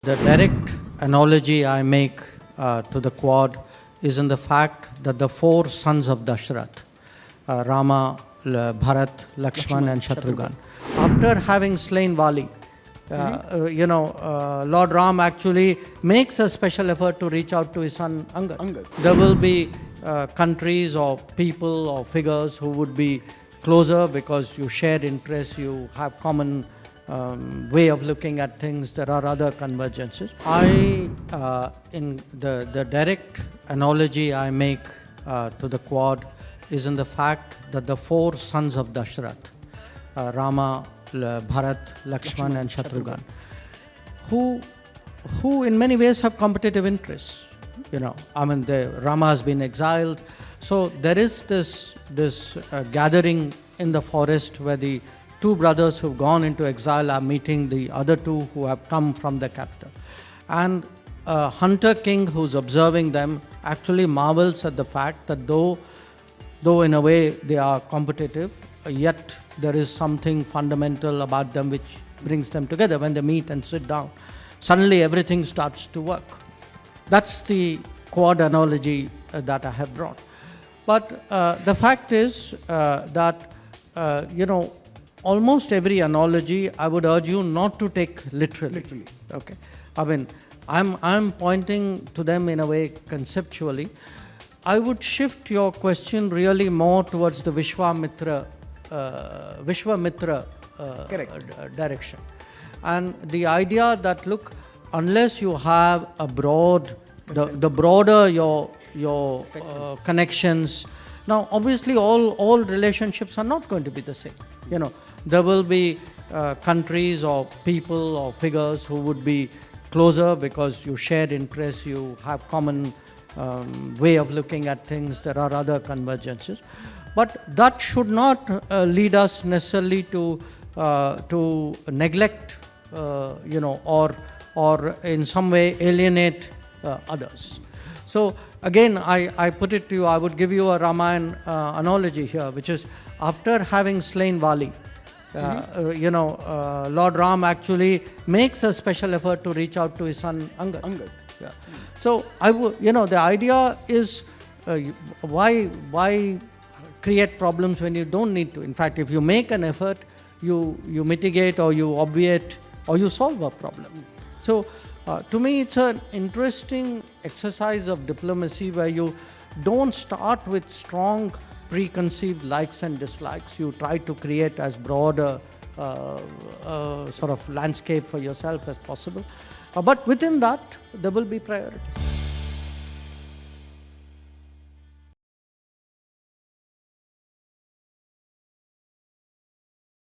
The direct analogy I make to the quad is in the fact that the four sons of Dasharath, Rama, Bharat, Lakshman and Shatrughan, after having slain Vali, Lord Ram actually makes a special effort to reach out to his son Angad. There will be countries or people or figures who would be closer because you share interests, you have common way of looking at things. There are other convergences. In the direct analogy I make to the quad is in the fact that the four sons of Dasharath, Rama, Bharat, Lakshman and Shatrughan, who in many ways have competitive interests. Rama has been exiled, so there is this gathering in the forest where the two brothers who've gone into exile are meeting the other two who have come from the capital. And a hunter king who's observing them actually marvels at the fact that though in a way they are competitive, yet there is something fundamental about them which brings them together. When they meet and sit down, suddenly everything starts to work. That's the quad analogy that I have brought. But the fact is that almost every analogy I would urge you not to take literally. Okay, I'm pointing to them in a way conceptually. I would shift your question really more towards the Vishwamitra direction, and the idea that look, unless you have a broad, the broader your connections. Now, obviously, all relationships are not going to be the same. There will be countries or people or figures who would be closer because you share interests, you have common way of looking at things. There are other convergences, but that should not lead us necessarily to neglect, or in some way alienate others. So again, I put it to you, I would give you a Ramayana analogy here, which is after having slain Vali, Lord Ram actually makes a special effort to reach out to his son Angad. Yeah. So the idea is why create problems when you don't need to? In fact, if you make an effort, you mitigate or you obviate or you solve a problem. So to me, it's an interesting exercise of diplomacy where you don't start with strong preconceived likes and dislikes. You try to create as broad a sort of landscape for yourself as possible. But within that, there will be priorities.